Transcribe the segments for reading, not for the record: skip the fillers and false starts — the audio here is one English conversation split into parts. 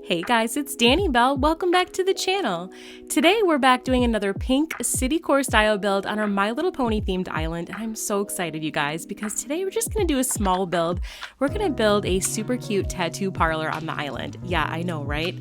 Hey guys, it's Danny Bell. Welcome back to the channel. Today we're back doing another pink citycore style build on our My Little Pony themed island, and I'm so excited, you guys, because today we're just gonna do a small build. We're gonna build a super cute tattoo parlor on the island. Yeah, I know, right?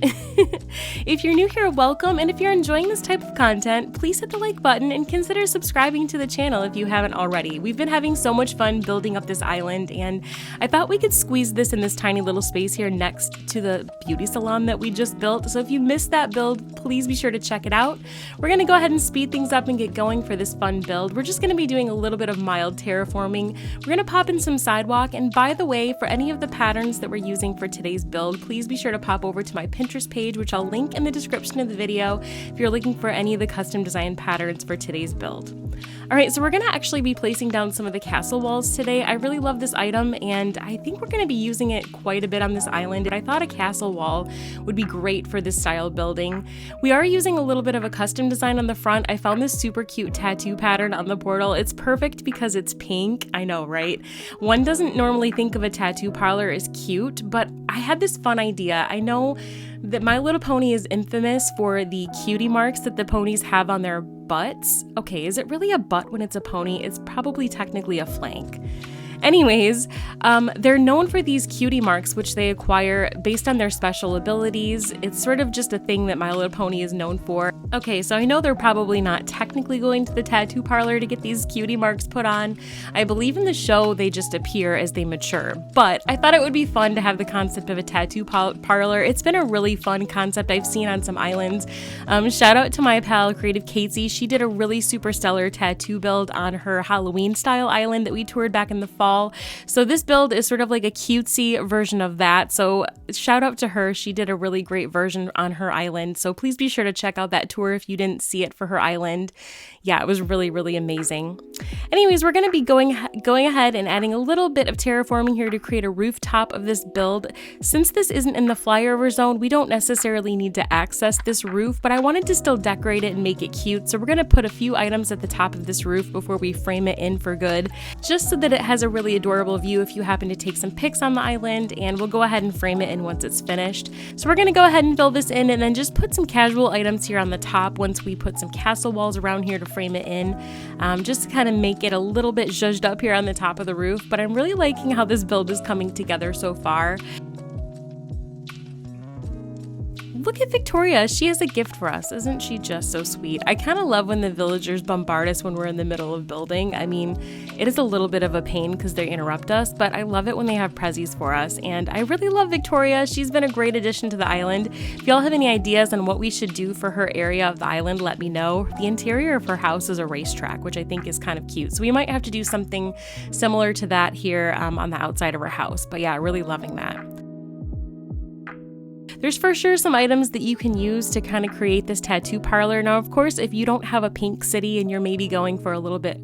If you're new here, welcome, and if you're enjoying this type of content, please hit the like button and consider subscribing to the channel if you haven't already. We've been having so much fun building up this island, and I thought we could squeeze this in this tiny little space here next to the beauty salon that we just built. So if you missed that build, please be sure to check it out. We're going to go ahead and speed things up and get going for this fun build. We're just going to be doing a little bit of mild terraforming. We're going to pop in some sidewalk, and by the way, for any of the patterns that we're using for today's build, please be sure to pop over to my Pinterest page, which I'll link in the description of the video if you're looking for any of the custom design patterns for today's build. Alright, so we're going to actually be placing down some of the castle walls today. I really love this item, and I think we're going to be using it quite a bit on this island. I thought a castle wall would be great for this style of building. We are using a little bit of a custom design on the front. I found this super cute tattoo pattern on the portal. It's perfect because it's pink. I know, right? One doesn't normally think of a tattoo parlor as cute, but I had this fun idea. I know that My Little Pony is infamous for the cutie marks that the ponies have on their butts. Okay, is it really a butt when it's a pony? It's probably technically a flank. Anyways, they're known for these cutie marks, which they acquire based on their special abilities. It's sort of just a thing that My Little Pony is known for. Okay, so I know they're probably not technically going to the tattoo parlor to get these cutie marks put on. I believe in the show they just appear as they mature, but I thought it would be fun to have the concept of a tattoo parlor. It's been a really fun concept I've seen on some islands. Shout out to my pal Kreative Kaitsy. She did a really super stellar tattoo build on her Halloween style island that we toured back in the fall. So this build is sort of like a cutesy version of that. So shout out to her. She did a really great version on her island. So please be sure to check out that tour if you didn't see it for her island. Yeah, it was really, really amazing. Anyways, we're going to be going ahead and adding a little bit of terraforming here to create a rooftop of this build. Since this isn't in the flyover zone, we don't necessarily need to access this roof, but I wanted to still decorate it and make it cute. So we're going to put a few items at the top of this roof before we frame it in for good, just so that it has a really adorable view if you happen to take some pics on the island, and we'll go ahead and frame it in once it's finished. So we're going to go ahead and fill this in and then just put some casual items here on the top once we put some castle walls around here to frame it in, just to kind of make it a little bit zhuzhed up here on the top of the roof. But I'm really liking how this build is coming together so far. Look at Victoria, she has a gift for us. Isn't she just so sweet? I kind of love when the villagers bombard us when we're in the middle of building. I mean, it is a little bit of a pain because they interrupt us, but I love it when they have prezzies for us. And I really love Victoria. She's been a great addition to the island. If y'all have any ideas on what we should do for her area of the island, let me know. The interior of her house is a racetrack, which I think is kind of cute. So we might have to do something similar to that here on the outside of her house. But yeah, really loving that. There's for sure some items that you can use to kind of create this tattoo parlor. Now, of course, if you don't have a pink city and you're maybe going for a little bit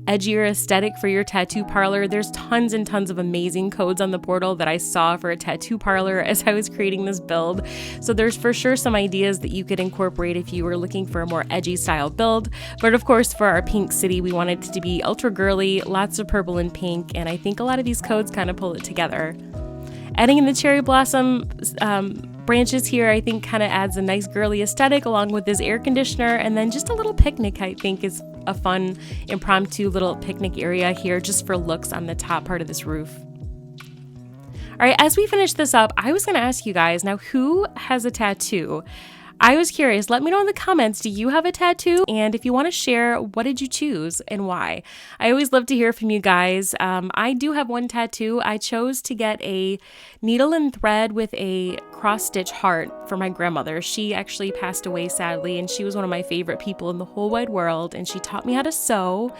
edgier aesthetic for your tattoo parlor, there's tons and tons of amazing codes on the portal that I saw for a tattoo parlor as I was creating this build. So there's for sure some ideas that you could incorporate if you were looking for a more edgy style build. But of course, for our pink city, we wanted it to be ultra girly, lots of purple and pink, and I think a lot of these codes kind of pull it together. Adding in the cherry blossom branches here, I think kind of adds a nice girly aesthetic along with this air conditioner, and then just a little picnic I think is a fun impromptu little picnic area here just for looks on the top part of this roof. All right, as we finish this up, I was going to ask you guys, now who has a tattoo? I was curious. Let me know in the comments, do you have a tattoo? And if you want to share, what did you choose and why? I always love to hear from you guys. I do have one tattoo. I chose to get a needle and thread with a cross-stitch heart for my grandmother. She actually passed away sadly, and she was one of my favorite people in the whole wide world, and she taught me how to sew.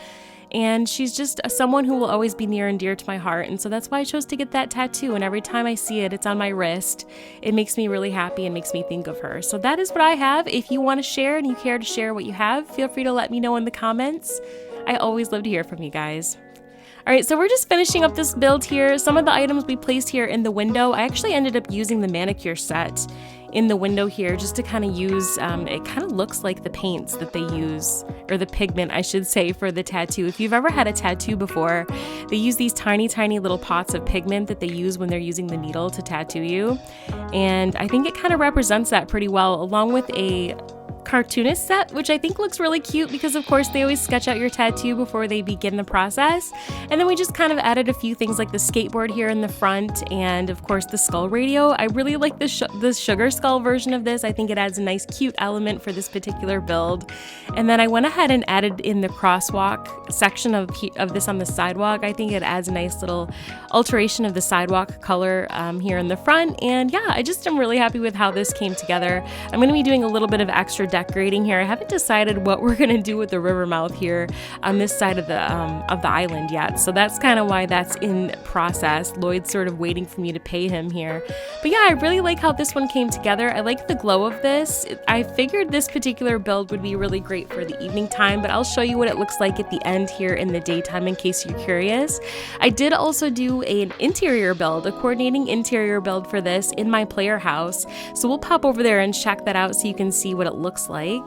And she's just someone who will always be near and dear to my heart. And so that's why I chose to get that tattoo. And every time I see it, it's on my wrist. It makes me really happy and makes me think of her. So that is what I have. If you want to share and you care to share what you have, feel free to let me know in the comments. I always love to hear from you guys. All right, so we're just finishing up this build here. Some of the items we placed here in the window, I actually ended up using the manicure set. in the window here just to kind of use, it kind of looks like the paints that they use, or the pigment I should say, for the tattoo. If you've ever had a tattoo before, they use these tiny little pots of pigment that they use when they're using the needle to tattoo you. And I think it kind of represents that pretty well, along with a cartoonist set, which I think looks really cute because of course they always sketch out your tattoo before they begin the process. And then we just kind of added a few things like the skateboard here in the front, and of course the skull radio. I really like the sugar skull version of this. I think it adds a nice cute element for this particular build. And then I went ahead and added in the crosswalk section of this on the sidewalk. I think it adds a nice little alteration of the sidewalk color here in the front. And yeah, I just am really happy with how this came together. I'm going to be doing a little bit of extra decorating here. I haven't decided what we're gonna do with the river mouth here on this side of the island yet, so that's kind of why that's in process. Lloyd's sort of waiting for me to pay him here. But yeah, I really like how this one came together. I like the glow of this. I figured this particular build would be really great for the evening time, but I'll show you what it looks like at the end here in the daytime in case you're curious. I did also do an interior build, a coordinating interior build for this in my player house, so we'll pop over there and check that out so you can see what it looks like.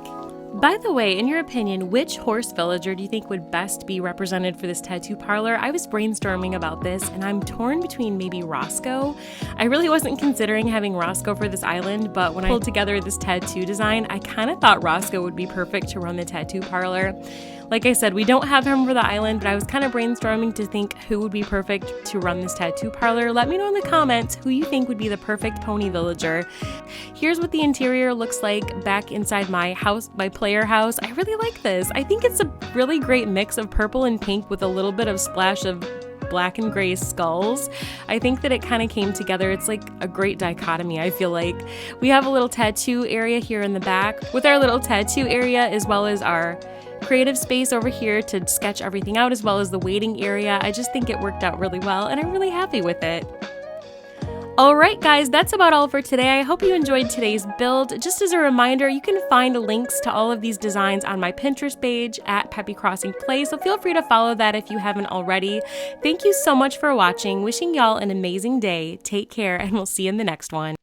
By the way, in your opinion, which horse villager do you think would best be represented for this tattoo parlor? I was brainstorming about this and I'm torn between maybe Roscoe. I really wasn't considering having Roscoe for this island, but when I pulled together this tattoo design, I kind of thought Roscoe would be perfect to run the tattoo parlor. Like I said, we don't have him for the island, but I was kind of brainstorming to think who would be perfect to run this tattoo parlor. Let me know in the comments who you think would be the perfect pony villager. Here's what the interior looks like back inside my house, my player house. I really like this. I think it's a really great mix of purple and pink with a little bit of splash of black and gray skulls. I think that it kind of came together. It's like a great dichotomy. I feel like we have a little tattoo area here in the back with our little tattoo area, as well as our creative space over here to sketch everything out, as well as the waiting area. I just think it worked out really well and I'm really happy with it. Alright guys, that's about all for today. I hope you enjoyed today's build. Just as a reminder, you can find links to all of these designs on my Pinterest page at Peppycrossingplay, so feel free to follow that if you haven't already. Thank you so much for watching. Wishing y'all an amazing day. Take care and we'll see you in the next one.